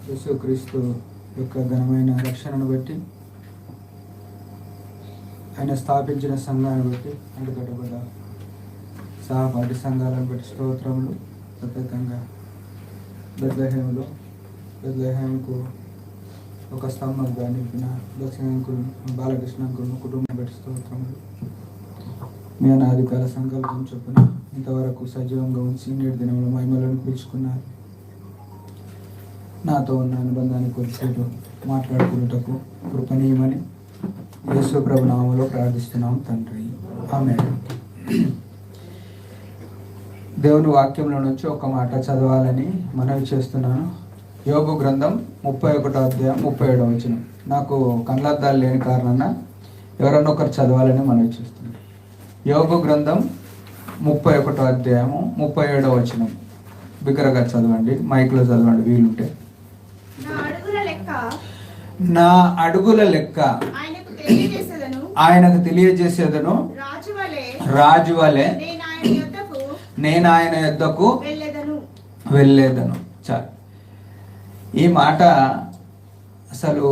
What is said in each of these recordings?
యేసుక్రీస్తు యొక్క ఘనమైన రక్షణను బట్టి, ఆయన స్థాపించిన సంఘాన్ని బట్టి, అంటుకట్టబడ్డ సహపాఠి సంఘాలను బట్టి స్తోత్రములు. ప్రత్యేకంగా బెత్లెహేముకు ఒక స్తంభంగా నింపిన దక్షిణ అంకులు బాలకృష్ణ అంకులను కుటుంబం బట్టి స్తోత్రములు. మీ అనాదికాల సంకల్పం చొప్పున ఇంతవరకు సజీవంగా ఉంచి నేటి దినంలో మహిమలను పిలుచుకున్నారు. నాతో ఉన్న అనుబంధాన్ని కొద్దిసేపు మాట్లాడుకున్నటకు కృపణీయమని యేసు ప్రభు నామములో ప్రార్థిస్తున్నాం తండ్రి, ఆమేన్. దేవుని వాక్యంలో నుంచి ఒక మాట చదవాలని మనవి చేస్తున్నాను. యోబు గ్రంథం 31వ అధ్యాయం 37వ వచనం. నాకు కళ్ళద్దాలు లేని కారణాన ఎవరన్నా ఒకరు చదవాలని మనవి చేస్తున్నాను. యోబు గ్రంథం 31వ అధ్యాయము 37వ వచనం. బిగ్గరగా చదవండి, మైక్లో చదవండి వీలుంటే. నా అడుగుల లెక్క ఆయనకు తెలియజేసేదను, రాజు వలె నేను ఆయన యొద్దకు వెళ్ళేదను. చాలు. ఈ మాట అసలు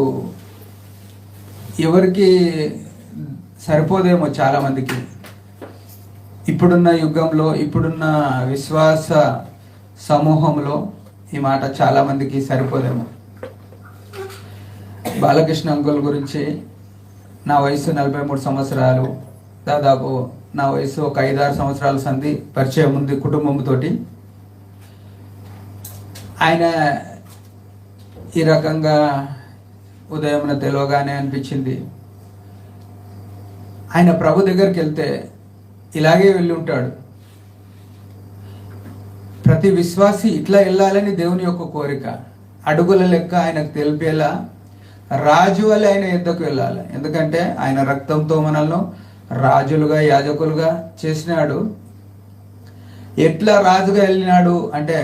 ఎవరికి సరిపోదేమో చాలామందికి. ఇప్పుడున్న యుగంలో, ఇప్పుడున్న విశ్వాస సమూహంలో ఈ మాట చాలామందికి సరిపోదేమో. బాలకృష్ణ అంకుల్ గురించి, నా వయసు 43 సంవత్సరాలు, దాదాపు నా వయసు ఒక 5-6 సంవత్సరాల సంధి పరిచయం ఉంది కుటుంబంతో. ఆయన ఈ రకంగా ఉదయం తెలియగానే అనిపించింది, ఆయన ప్రభు దగ్గరికి వెళ్తే ఇలాగే వెళ్ళి ఉంటాడు. ప్రతి విశ్వాసి ఇట్లా వెళ్ళాలని దేవుని యొక్క కోరిక. అడుగుల లెక్క ఆయనకు తెలిపేలా రాజు వల్ల ఆయన యుద్ధకు వెళ్ళాలి. ఎందుకంటే ఆయన రక్తంతో మనల్ని రాజులుగా, యాజకులుగా చేసినాడు. ఎట్లా రాజుగా వెళ్ళినాడు అంటే,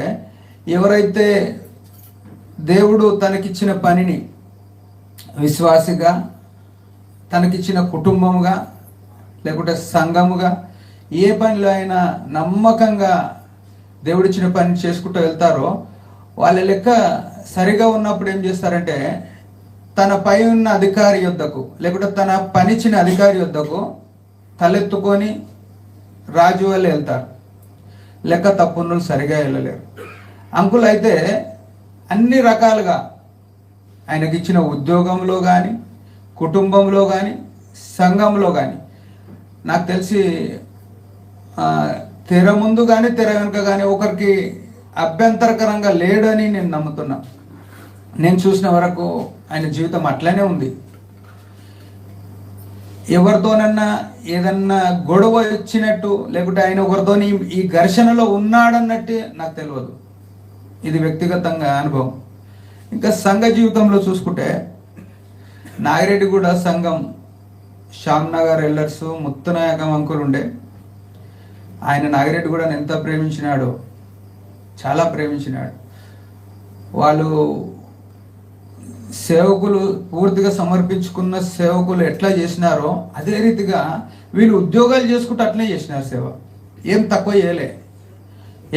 ఎవరైతే దేవుడు తనకిచ్చిన పనిని విశ్వాసిగా, తనకిచ్చిన కుటుంబముగా, లేకుంటే సంఘముగా, ఏ పనిలో అయినా నమ్మకంగా దేవుడిచ్చిన పని చేసుకుంటూ వెళ్తారో, వాళ్ళ లెక్క సరిగా ఉన్నప్పుడు ఏం చేస్తారంటే, తన పై ఉన్న అధికారి యొద్దకు, లేకుంటే తన పనిచ్చిన అధికారి యొద్దకు తలెత్తుకొని రాజు వాళ్ళు వెళ్తారు. లెక్క తప్పును సరిగా వెళ్ళలేరు. అంకుల్ అయితే అన్ని రకాలుగా ఆయనకి ఇచ్చిన ఉద్యోగంలో కానీ, కుటుంబంలో కానీ, సంఘంలో కానీ, నాకు తెలిసి తెర ముందు కానీ తెర వెనుక కానీ ఒకరికి అభ్యంతరకరంగా లేడని నేను నమ్ముతున్నా. నేను చూసిన వరకు ఆయన జీవితం అట్లనే ఉంది. ఎవరితోనన్నా ఏదన్నా గొడవ వచ్చినట్టు, లేకుంటే ఆయన ఒకరితోని ఈ ఘర్షణలో ఉన్నాడన్నట్టు నాకు తెలియదు. ఇది వ్యక్తిగతంగా అనుభవం. ఇంకా సంఘ జీవితంలో చూసుకుంటే, నాగిరెడ్డిగూడ సంఘం, శ్యామ్నగర్ ఎల్లర్స్, ముత్తనాయకం అంకులు ఉండే. ఆయన నాగిరెడ్డిగూడను ఎంత ప్రేమించినాడో, చాలా ప్రేమించినాడు. వాళ్ళు సేవకులు పూర్తిగా సమర్పించుకున్న సేవకులు ఎట్లా చేసినారో అదే రీతిగా వీళ్ళు ఉద్యోగాలు చేసుకుంటూ అట్లనే చేసినారు సేవ. ఏం తక్కువ చేయలే,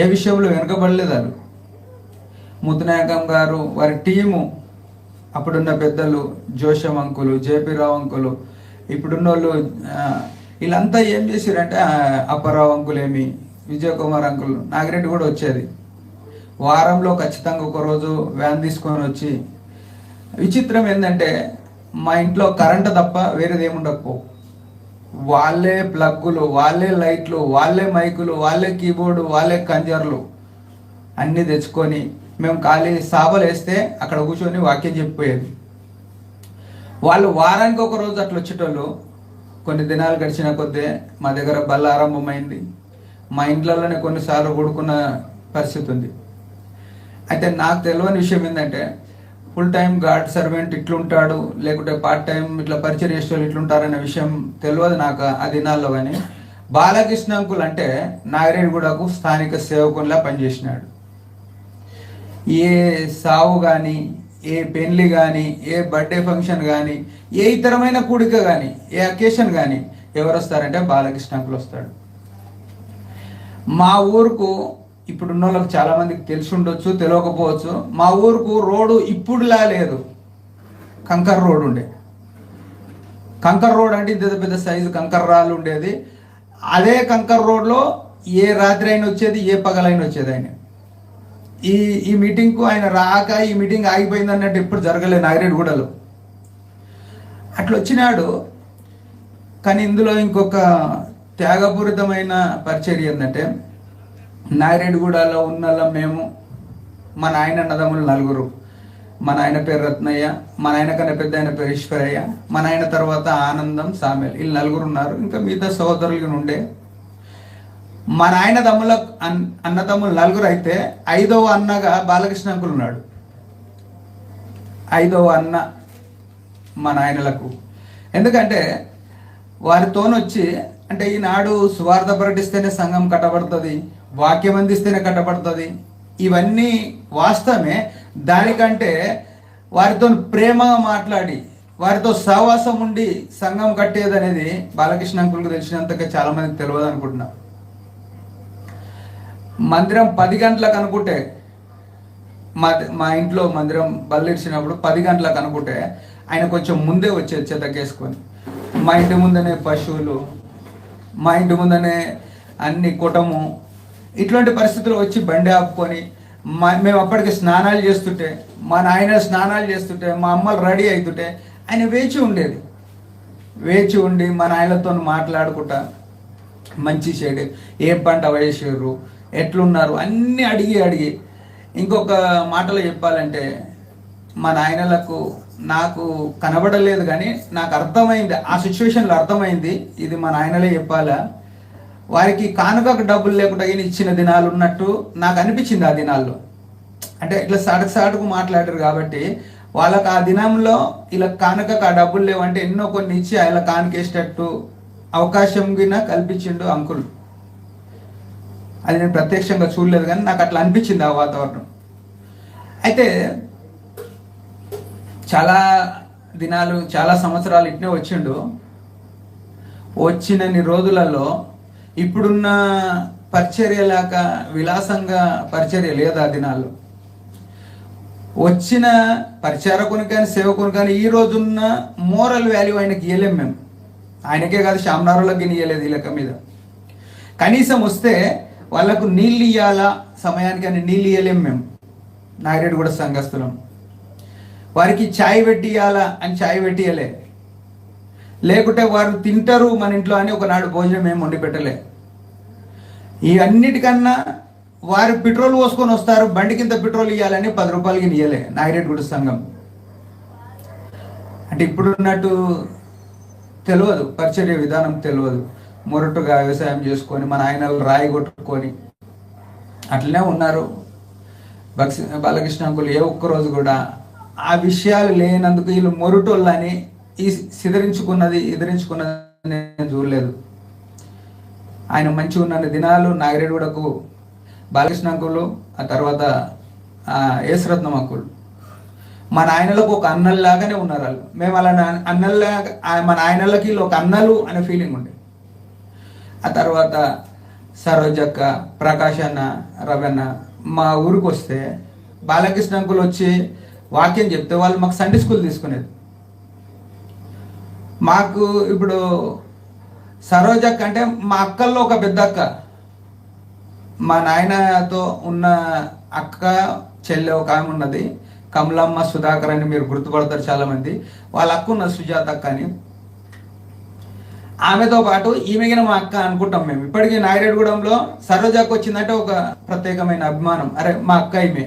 ఏ విషయంలో వెనకబడలేదు. వాళ్ళు ముత్తనాయకం గారు, వారి టీము, అప్పుడున్న పెద్దలు జోషం అంకులు, జేపీ రావు అంకులు, ఇప్పుడున్న వాళ్ళు వీళ్ళంతా ఏం చేశారంటే, అప్పారావు అంకులేమి, విజయ్ కుమార్ అంకుల్, నాగిరెడ్డి కూడా వచ్చేది. వారంలో ఖచ్చితంగా ఒకరోజు వ్యాన్ తీసుకొని వచ్చి, విచిత్రం ఏంటంటే మా ఇంట్లో కరెంటు తప్ప వేరేది ఏముండకపో, వాళ్ళే ప్లగ్గులు, వాళ్ళే లైట్లు, వాళ్ళే మైకులు, వాళ్ళే కీబోర్డు, వాళ్ళే కంజర్లు అన్నీ తెచ్చుకొని మేము ఖాళీ సాబలు వేస్తే అక్కడ కూర్చొని వాక్యం చెప్పిపోయేది. వాళ్ళు వారానికి ఒక రోజు అట్లా వచ్చేటోళ్ళు. కొన్ని దినాలు గడిచిన కొద్దీ మా దగ్గర బల్ల ఆరంభమైంది. మా ఇంట్లోనే కొన్నిసార్లు కూడుకున్న పరిస్థితి ఉంది. అయితే నాకు తెలియని విషయం ఏంటంటే, ఫుల్ టైం గాడ్ సర్వెంట్ ఇట్లుంటాడు, లేకుంటే పార్ట్ టైం ఇట్లా పరిచయం చేసే వాళ్ళు ఇట్లుంటారనే విషయం తెలియదు నాకు ఆ దినాల్లో. కానీ బాలకృష్ణ అంకుల్ అంటే నాగిరెడ్డిగూడకు స్థానిక సేవకునిలా పనిచేసినాడు. ఏ సావు కానీ, ఏ పెళ్లి కానీ, ఏ బర్త్డే ఫంక్షన్ కానీ, ఏ ఇతరమైన కూడిక కానీ, ఏ అకేషన్ కానీ ఎవరు వస్తారంటే బాలకృష్ణ అంకుల్ వస్తాడు. మా ఊరుకు ఇప్పుడున్న వాళ్ళకి చాలా మందికి తెలిసి ఉండొచ్చు, తెలియకపోవచ్చు. మా ఊరుకు రోడ్డు ఇప్పుడులా లేదు, కంకర్ రోడ్ ఉండే. కంకర్ రోడ్ అంటే ఇంత పెద్ద సైజు కంకర్ రాళ్ళు ఉండేది. అదే కంకర్ రోడ్లో ఏ రాత్రి అయినా వచ్చేది, ఏ పగలైనా వచ్చేది. ఆయన ఈ మీటింగ్కు ఆయన రాక ఈ మీటింగ్ ఆగిపోయింది అన్నట్టు ఎప్పుడు జరగలేదు నాగిరెడ్డిగూడలో. అట్లా వచ్చినాడు. కానీ ఇందులో ఇంకొక త్యాగపూరితమైన పరిచర్య ఏంటంటే, నాగిరెడ్డిగూడలో ఉన్న మేము, మా నాయన అన్నదమ్ములు 4. మా నాయన పేరు రత్నయ్య, మా నాయన కన్నా పెద్ద ఆయన పేరు ఈశ్వరయ్య, మా నాయన తర్వాత ఆనందం, సామెల్, వీళ్ళు 4 ఉన్నారు. ఇంకా మిగతా సహోదరులు ఉండే. మా నాయన అన్నదమ్ములు 4 అయితే 5వ అన్నగా బాలకృష్ణ అంకుల్ ఉన్నాడు. 5వ అన్న మా నాయనలకు. ఎందుకంటే వారితోనొచ్చి, అంటే ఈనాడు సువార్త ప్రకటిస్తేనే సంఘం కట్టబడుతుంది, వాక్యం అందిస్తేనే కట్టబడుతుంది, ఇవన్నీ వాస్తవమే. దానికంటే వారితో ప్రేమగా మాట్లాడి వారితో సహవాసం ఉండి సంఘం కట్టేది అనేది బాలకృష్ణ అంకుల్కి తెలిసినంతగా చాలా మందికి తెలియదు అనుకుంటున్నా. మందిరం 10 గంటలకు అనుకుంటే, మా ఇంట్లో మందిరం బల్లిడిచినప్పుడు 10 గంటలకు అనుకుంటే ఆయన కొంచెం ముందే వచ్చేది చెతకేసుకొని. మా ఇంటి ముందనే పశువులు, మా ఇంటి ముందనే అన్ని కుటము, ఇట్లాంటి పరిస్థితులు వచ్చి బండి ఆపుకొని మేము అప్పటికి స్నానాలు చేస్తుంటే, మా నాయన స్నానాలు చేస్తుంటే, మా అమ్మలు రెడీ అవుతుంటే ఆయన వేచి ఉండేది. వేచి ఉండి మా నాయనలతో మాట్లాడుకుంటా మంచి చెడు, ఏం పంట వేసారు, ఎట్లున్నారు అన్నీ అడిగి. ఇంకొక మాటలో చెప్పాలంటే, మా నాయనలకు నాకు కనబడలేదు కానీ నాకు అర్థమైంది, ఆ సిచ్యువేషన్లో అర్థమైంది, ఇది మా నాయనలే చెప్పాలా. వారికి కానుకకు డబ్బులు లేకుండా ఇచ్చిన దినాలు ఉన్నట్టు నాకు అనిపించింది ఆ దినాల్లో. అంటే ఇట్లా సాటుకు మాట్లాడారు కాబట్టి వాళ్ళకి ఆ దినంలో ఇలా కానుకకు ఆ డబ్బులు లేవంటే ఎన్నో కొన్ని ఇచ్చి ఇలా కానుకేసేటట్టు అవకాశం గిన కల్పించిండు అంకుల్. అది నేను ప్రత్యక్షంగా చూడలేదు కానీ నాకు అట్లా అనిపించింది ఆ వాతావరణం. అయితే చాలా దినాలు, చాలా సంవత్సరాలు ఇట్నే వచ్చిండు. వచ్చినన్ని రోజులలో ఇప్పుడున్న పరిచర్యలాగా విలాసంగా పరిచర్య లేదు ఆ దినాల్లో. వచ్చిన పరిచారకుని కానీ సేవకుని కానీ ఈ రోజున్న మోరల్ వాల్యూ ఆయనకి ఇవ్వలేం మేము. ఆయనకే కాదు, శామనారులకి ఇవ్వలేదు ఈ లెక్క మీద. కనీసం వస్తే వాళ్ళకు నీళ్ళు ఇవ్వాలా సమయానికి అని నీళ్ళు ఇవ్వలేం మేము నాగిరెడ్డిగూడ సంఘస్థులం. వారికి ఛాయ్ పెట్టి ఇవ్వాలా అని ఛాయ్ పెట్టి ఇవ్వలే. లేకుంటే వారు తింటారు మన ఇంట్లో అని ఒకనాడు భోజనం ఏమి వండి పెట్టలే. ఇవన్నిటికన్నా వారు పెట్రోల్ పోసుకొని వస్తారు, బండి కింద పెట్రోల్ ఇవ్వాలని 10 రూపాయలకి ఇవ్వలే నాగిరెడ్డిగూడ సంఘం. అంటే ఇప్పుడున్నట్టు తెలియదు, పరిచర్య విధానం తెలియదు. మొరటుగా వ్యవసాయం చేసుకొని మన ఆయనలు రాయి కొట్టుకొని అట్లనే ఉన్నారు. బాలకృష్ణ అంకులు ఏ ఒక్కరోజు కూడా ఆ విషయాలు లేనందుకు వీళ్ళు మొరటోళ్ళని ఈ ఎదిరించుకున్నది నేను చూడలేదు. ఆయన మంచిగా ఉన్న దినాలు నాగిరెడ్డిగూడకు బాలకృష్ణ అంకులు, ఆ తర్వాత యేసురత్నం అంకులు మా నాయనలకు ఒక అన్నల్లాగానే ఉన్నారు వాళ్ళు. మేము అలా అన్నల్లాగా మా నాయనలకి ఒక అన్నలు అనే ఫీలింగ్ ఉండే. ఆ తర్వాత సరోజక్క, ప్రకాష్ అన్న, రవన్న మా ఊరికి వస్తే బాలకృష్ణ అంకులు వచ్చి వాక్యం చెప్తే వాళ్ళు మాకు సండే స్కూల్ తీసుకునేది. మాకు ఇప్పుడు సరోజక్క అంటే మా అక్కల్లో ఒక పెద్ద అక్క, మా నాయనతో ఉన్న అక్క చెల్లె ఒక ఆమె ఉన్నది, కమలమ్మ సుధాకర్ అని మీరు గుర్తుపడతారు చాలామంది. వాళ్ళ అక్క ఉన్న సుజాత అక్క అని. ఆమెతో పాటు ఈమెగిన మా అక్క అనుకుంటాం మేము. ఇప్పటికీ నాగిరెడ్డిగూడెంలో సరోజాకు వచ్చిందంటే ఒక ప్రత్యేకమైన అభిమానం. అరే మా అక్క ఈమె.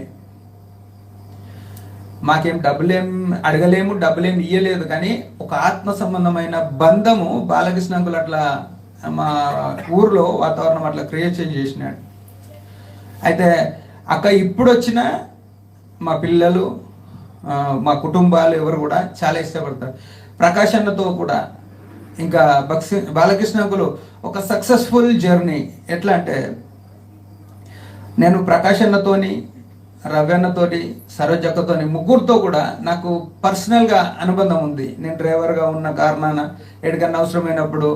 మాకేం డబ్బులేం అడగలేము, డబ్బులేం ఇయ్యలేదు, కానీ ఒక ఆత్మ సంబంధమైన బంధము బాలకృష్ణ అంకులు అట్లా మా ఊర్లో వాతావరణం అట్లా క్రియేట్ చేసినాడు. అయితే అక్క ఇప్పుడు వచ్చిన మా పిల్లలు, మా కుటుంబాలు ఎవరు కూడా చాలా ఇష్టపడతారు. ప్రకాష్ అన్నతో కూడా, ఇంకా బాలకృష్ణ అంకులు ఒక సక్సెస్ఫుల్ జర్నీ. ఎట్లా అంటే నేను ప్రకాష్ అన్నతోని, రవి అన్నతోటి, సరోజక్కతోని, ముగ్గురితో కూడా నాకు పర్సనల్గా అనుబంధం ఉంది. నేను డ్రైవర్గా ఉన్న కారణాన ఎక్కడికన్నా అవసరమైనప్పుడు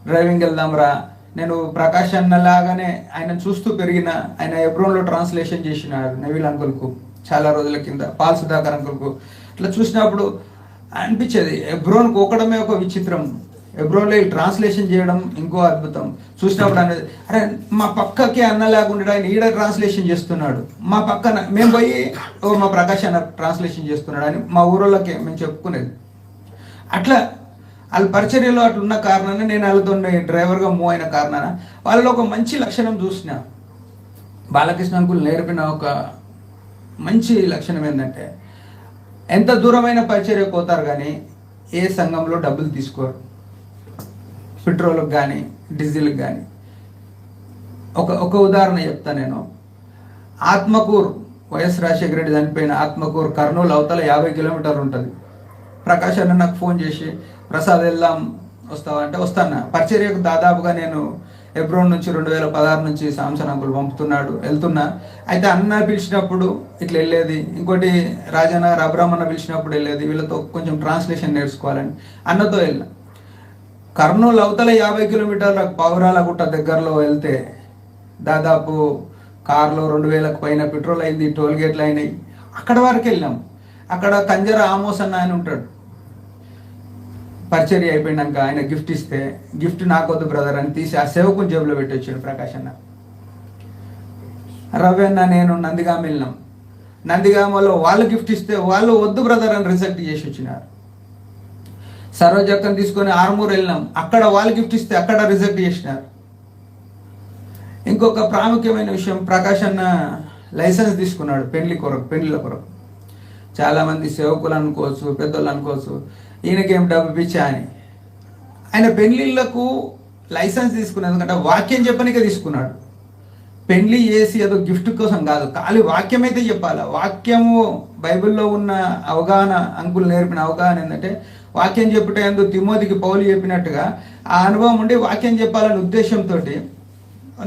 డ్రైవింగ్ వెళ్దాంరా, నేను ప్రకాష్ అన్న లాగానే ఆయన చూస్తూ పెరిగిన. ఆయన ఎబ్రోన్లో ట్రాన్స్లేషన్ చేసినాడు నవీల్ అంకుల్కు చాలా రోజుల కింద, పాల్ సుధాకర్ అంకుల్కు. ఇట్లా చూసినప్పుడు అనిపించేది ఎబ్రోన్కు ఒకడమే ఒక విచిత్రం, ఎబ్రోన్లో ట్రాన్స్లేషన్ చేయడం ఇంకో అద్భుతం. చూసినప్పుడు అనేది అరే మా పక్కకి అన్నలాగా ఉండడు, ఆయన ఈడ ట్రాన్స్లేషన్ చేస్తున్నాడు, మా పక్కన మేము పోయి ఓ మా ప్రకాష్ అన్న ట్రాన్స్లేషన్ చేస్తున్నాడు అని మా ఊరోళ్ళకి మేము చెప్పుకునేది. అట్లా వాళ్ళ పరిచర్యలో అట్లా ఉన్న కారణాన్ని, నేను వాళ్ళతో డ్రైవర్గా మూవ్ అయిన కారణాన వాళ్ళలో ఒక మంచి లక్షణం చూసిన. బాలకృష్ణ అంకుల్ నేర్పిన ఒక మంచి లక్షణం ఏంటంటే ఎంత దూరమైన పరిచర్యకు పోతారు కానీ ఏ సంఘంలో డబ్బులు తీసుకోరు, పెట్రోల్కి కానీ డీజిల్కి కానీ. ఒక ఉదాహరణ చెప్తా నేను. ఆత్మకూరు, వైఎస్ రాజశేఖర రెడ్డి చనిపోయిన ఆత్మకూరు కర్నూలు అవతల 50 కిలోమీటర్లు ఉంటుంది. ప్రకాష్ అన్న నాకు ఫోన్ చేసి ప్రసాద్ వెళ్దాం వస్తావా అంటే వస్తాను. పరిచర్యకు దాదాపుగా నేను ఎబ్రోన్ నుంచి 2016 నుంచి సాంసన్ అంకుల్ పంపుతున్నాడు, వెళ్తున్నా. అయితే అన్న పిలిచినప్పుడు ఇట్లా వెళ్ళేది, ఇంకోటి రాజానగర్ అబ్రాహ్మణ పిలిచినప్పుడు వెళ్ళేది, వీళ్ళతో కొంచెం ట్రాన్స్లేషన్ నేర్చుకోవాలని అన్నతో వెళ్ళిన. కర్నూలు అవతల 50 కిలోమీటర్ల పౌరాల గుట్ట దగ్గరలో వెళ్తే దాదాపు కార్లో 2000కు పైన పెట్రోల్ అయింది, టోల్ గేట్లు అయినాయి. అక్కడ వరకు వెళ్ళాం. అక్కడ కంజర ఆమోస్ అన్న ఆయన ఉంటాడు. పరిచర్య అయిపోయినాక ఆయన గిఫ్ట్ ఇస్తే, గిఫ్ట్ నాకొద్దు బ్రదర్ అని తీసి ఆ సేవకుని జేబులో పెట్టి వచ్చాడు ప్రకాష్ అన్న. రవి అన్న నేను నందిగామ వెళ్ళినాం. నందిగామలో వాళ్ళు గిఫ్ట్ ఇస్తే వాళ్ళు వద్దు బ్రదర్ అని రిజెక్ట్ చేసి వచ్చినారు. సరోజక్కని తీసుకొని ఆర్మూర్ వెళ్ళినాం. అక్కడ వాళ్ళు గిఫ్ట్ ఇస్తే అక్కడ రిజెక్ట్ చేసినారు. ఇంకొక ప్రాముఖ్యమైన విషయం, ప్రకాష్ అన్న లైసెన్స్ తీసుకున్నాడు పెళ్లిళ్ళ కొరకు. చాలామంది సేవకులు అనుకోవచ్చు, పెద్దోళ్ళు అనుకోవచ్చు ఈయనకేం డబ్బు పిచ్చా అని. ఆయన పెళ్లిళ్లకు లైసెన్స్ తీసుకున్నాడు, ఎందుకంటే వాక్యం చెప్పనికే తీసుకున్నాడు. పెళ్లి చేసి ఏదో గిఫ్ట్ కోసం కాదు, ఖాళీ వాక్యం అయితే చెప్పాలి. వాక్యము బైబిల్లో ఉన్న అవగాహన, అంకులు నేర్పిన అవగాహన ఏంటంటే వాక్యం చెప్పుటే ఎందుకు తిమోతికి పౌలు చెప్పినట్టుగా ఆ అనుభవం ఉండి వాక్యం చెప్పాలనే ఉద్దేశంతో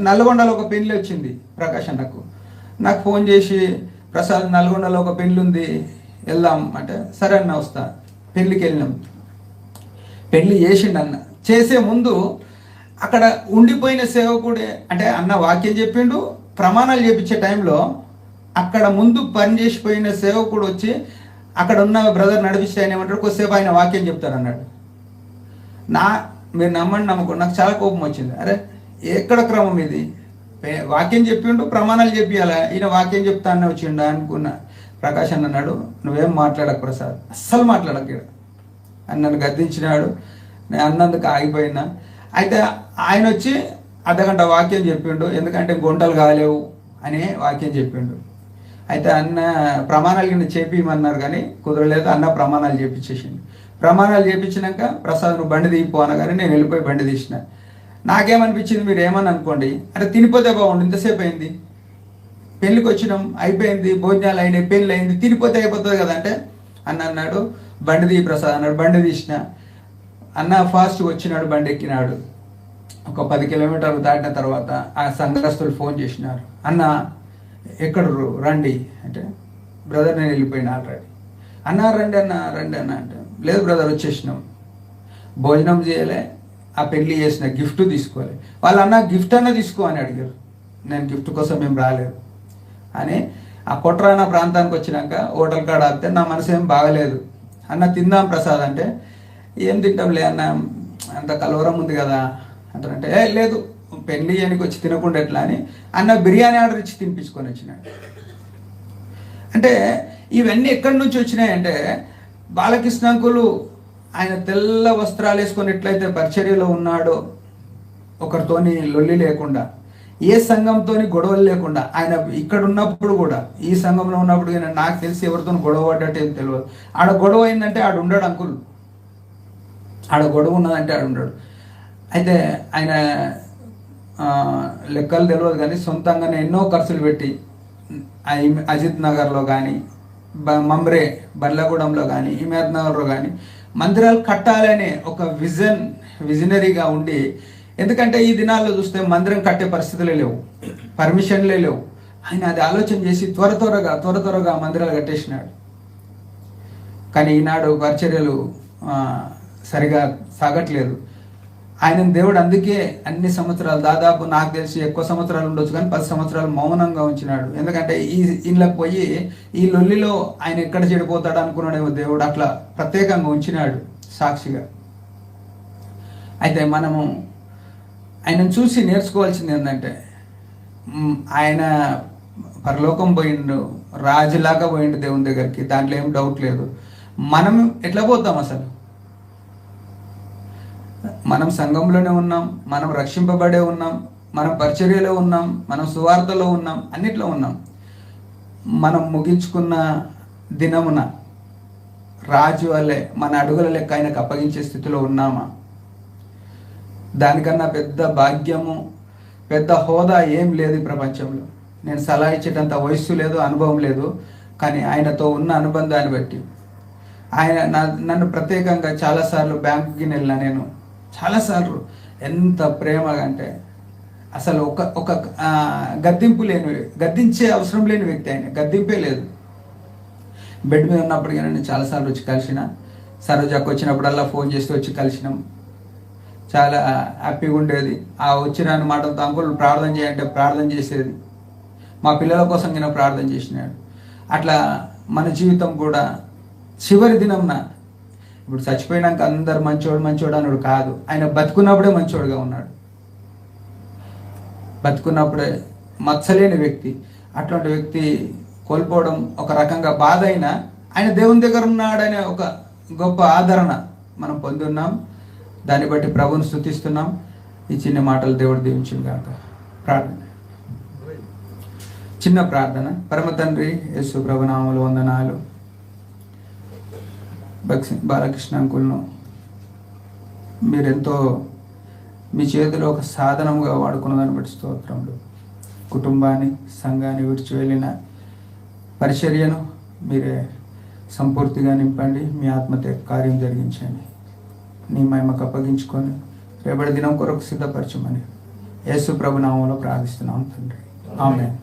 నల్గొండలో ఒక పెళ్లి వచ్చింది ప్రకాష్ అన్నకు. నాకు ఫోన్ చేసి ప్రసాద్ నల్గొండలో ఒక పెళ్లి ఉంది వెళ్దాం అంటే సరే అన్న వస్తా. పెళ్లికి వెళ్ళినాం. పెళ్లి చేసిండు అన్న. చేసే ముందు అక్కడ ఉండిపోయిన సేవకుడే, అంటే అన్న వాక్యం చెప్పిండు, ప్రమాణాలు చేపించే టైంలో అక్కడ ముందు పనిచేసిపోయిన సేవకుడు వచ్చి అక్కడ ఉన్న బ్రదర్ నడిపించి ఆయన ఏమంటాడు, కొద్దిసేపు ఆయన వాక్యం చెప్తారు అన్నాడు. మీరు నమ్మండి నమ్మకం, నాకు చాలా కోపం వచ్చింది. అరే ఎక్కడ క్రమం ఇది? వాక్యం చెప్పిండు, ప్రమాణాలు చెప్పియాలా, ఈయన వాక్యం చెప్తానే వచ్చిండా అనుకున్నా. ప్రకాష్ అన్న అన్నాడు, నువ్వేం మాట్లాడకు ప్రసాద్, అస్సలు మాట్లాడకు అని నన్ను గద్దించినాడు. నేను అన్నందుకు ఆగిపోయినా. అయితే ఆయన వచ్చి అర్ధగంట వాక్యం చెప్పిండు, ఎందుకంటే గుంటలు కాలేవు అని వాక్యం చెప్పిండు. అయితే అన్న ప్రమాణాలు కింద చేపిమన్నారు కానీ కుదరలేదు. అన్న ప్రమాణాలు చేపించేసిండు. ప్రమాణాలు చేపించినాక ప్రసాద్ నువ్వు బండి తీయిపో అనగానే నేను వెళ్ళిపోయి బండి తీసిన. నాకేమనిపించింది, మీరు ఏమని అనుకోండి, అంటే తినిపోతే బాగుండు, ఇంతసేపు అయింది, పెళ్ళికి వచ్చినాం, అయిపోయింది, భోజనాలు అయినాయి, పెళ్ళి అయింది, తినిపోతే అయిపోతుంది కదా అంటే అన్న అన్నాడు బండి తీ ప్రసాద్ అన్నాడు. బండి తీసిన. అన్న ఫాస్ట్గా వచ్చినాడు, బండి ఎక్కినాడు. ఒక 10 కిలోమీటర్లు దాటిన తర్వాత ఆ సంఘస్థులు ఫోన్ చేసినారు, అన్న ఎక్కడ రండి అంటే బ్రదర్ నేను వెళ్ళిపోయినా ఆల్రెడీ. అన్న రండి అన్న అంటే లేదు బ్రదర్ వచ్చేసినాం, భోజనం చేయలే, ఆ పెళ్లి చేసిన గిఫ్ట్ తీసుకోవాలి. వాళ్ళు అన్న గిఫ్ట్ అన్న తీసుకో అని అడిగారు. నేను గిఫ్ట్ కోసం మేము రాలేదు అని ఆ కొట్రాన ప్రాంతానికి వచ్చినాక హోటల్ కాడ ఆపితే నా మనసు ఏం బాగలేదు. అన్న తిందాం ప్రసాద్ అంటే ఏం తింటాంలే అన్న, అంత కలవరం ఉంది కదా అంటారంటే లేదు పెళ్లి చేయడానికి వచ్చి తినకుండా ఎట్లా అని అన్న బిర్యానీ ఆర్డర్ ఇచ్చి తినిపించుకొని వచ్చినాడు. అంటే ఇవన్నీ ఎక్కడి నుంచి వచ్చినాయంటే బాలకృష్ణ అంకులు ఆయన తెల్ల వస్త్రాలు వేసుకొని ఎట్లయితే పరిచర్యలో ఉన్నాడో, ఒకరితోని లొల్లి లేకుండా, ఏ సంఘంతోని గొడవలు లేకుండా, ఆయన ఇక్కడ ఉన్నప్పుడు కూడా ఈ సంఘంలో ఉన్నప్పుడు కానీ నాకు తెలిసి ఎవరితో గొడవ పడ్డట్టు ఏం తెలియదు. ఆడ గొడవ అయిందంటే ఆడు ఉండడు అంకుల్, ఆడ గొడవ ఉన్నదంటే ఆడు ఉండడు. అయితే ఆయన లెక్కలు తెలియదు కానీ సొంతంగానే ఎన్నో ఖర్చులు పెట్టి అజిత్ నగర్లో కానీ మమ్రే బర్లగూడెంలో కానీ హిమాయత్ నగర్లో కానీ మందిరాలు కట్టాలనే ఒక విజనరీగా ఉండి, ఎందుకంటే ఈ దినాల్లో చూస్తే మందిరం కట్టే పరిస్థితులే లేవు, పర్మిషన్లే లేవు. ఆయన అది ఆలోచన చేసి త్వర త్వరగా మందిరాలు కట్టేసినాడు. కానీ ఈనాడు పరిచర్యలు సరిగా సాగట్లేదు. ఆయన దేవుడు అందుకే అన్ని సంవత్సరాలు, దాదాపు నాకు తెలిసి ఎక్కువ సంవత్సరాలు ఉండొచ్చు కానీ 10 సంవత్సరాలు మౌనంగా ఉంచినాడు. ఎందుకంటే ఇళ్ళకి పోయి ఈ లొల్లిలో ఆయన ఎక్కడ చెడిపోతాడు అనుకున్నాడేమో దేవుడు అట్లా ప్రత్యేకంగా ఉంచినాడు సాక్షిగా. అయితే మనము ఆయనను చూసి నేర్చుకోవాల్సింది ఏంటంటే, ఆయన పరలోకం పోయిండు, రాజులాగా పోయిండు దేవుని దగ్గరికి, దాంట్లో ఏం డౌట్ లేదు. మనం ఎట్లా పోతాం అసలు? మనం సంఘంలోనే ఉన్నాం, మనం రక్షింపబడే ఉన్నాం, మనం పరిచర్యలో ఉన్నాం, మనం సువార్తలో ఉన్నాం, అన్నిట్లో ఉన్నాం. మనం ముగించుకున్న దినమున రాజు వల్లే మన అడుగుల లెక్క ఆయనకు అప్పగించే స్థితిలో ఉన్నామా? దానికన్నా పెద్ద భాగ్యము, పెద్ద హోదా ఏం లేదు ఈ ప్రపంచంలో. నేను సలహా ఇచ్చేటంత వయస్సు లేదు, అనుభవం లేదు, కానీ ఆయనతో ఉన్న అనుబంధాన్ని బట్టి ఆయన నన్ను ప్రత్యేకంగా చాలాసార్లు బ్యాంకుకి వెళ్ళినా. నేను చాలాసార్లు ఎంత ప్రేమగా అంటే అసలు ఒక గద్దింపు లేని, గద్దించే అవసరం లేని వ్యక్తి ఆయన, గద్దింపే లేదు. బెడ్ మీద ఉన్నప్పటికీ నేను చాలాసార్లు వచ్చి కలిసిన, సరోజాకు వచ్చినప్పుడల్లా ఫోన్ చేసి వచ్చి కలిసినాం. చాలా హ్యాపీగా ఉండేది. ఆ వచ్చిన మాటలతో అంకుల్ ప్రార్థన చేయంటే ప్రార్థన చేసేది, మా పిల్లల కోసం నేను ప్రార్థన చేసినాడు. అట్లా మన జీవితం కూడా చివరి దినంన, ఇప్పుడు చచ్చిపోయినాక అందరు మంచోడు అన్నాడు కాదు, ఆయన బతుకున్నప్పుడే మంచోడుగా ఉన్నాడు. బతుకున్నప్పుడే మచ్చలేని వ్యక్తి. అట్లాంటి వ్యక్తి కోల్పోవడం ఒక రకంగా బాధ అయినా, ఆయన దేవుని దగ్గర ఉన్నాడనే ఒక గొప్ప ఆదరణ మనం పొంది ఉన్నాం. దాన్ని బట్టి ప్రభువుని స్తుతిస్తున్నాం. ఈ చిన్న మాటలు దేవుడు దీవించును గాక. ప్రార్థన, చిన్న ప్రార్థన. పరమ తండ్రి యేసు ప్రభు నామములో వందనాలు. బాలకృష్ణ అంకుల్ను మీరెంతో మీ చేతిలో ఒక సాధనంగా వాడుకున్న దాన్ని బట్టి స్తోత్రములు. కుటుంబాన్ని, సంఘాన్ని విడిచి వెళ్ళిన పరిచర్యను మీరే సంపూర్తిగా నింపండి. మీ ఆత్మతో కార్యం జరిగించండి. నీ మహిమకు అప్పగించుకొని రేపటి దినం కొరకు సిద్ధపరచమని యేసు ప్రభు నామములో ప్రార్థిస్తున్నాం తండ్రి. ఆమేన్.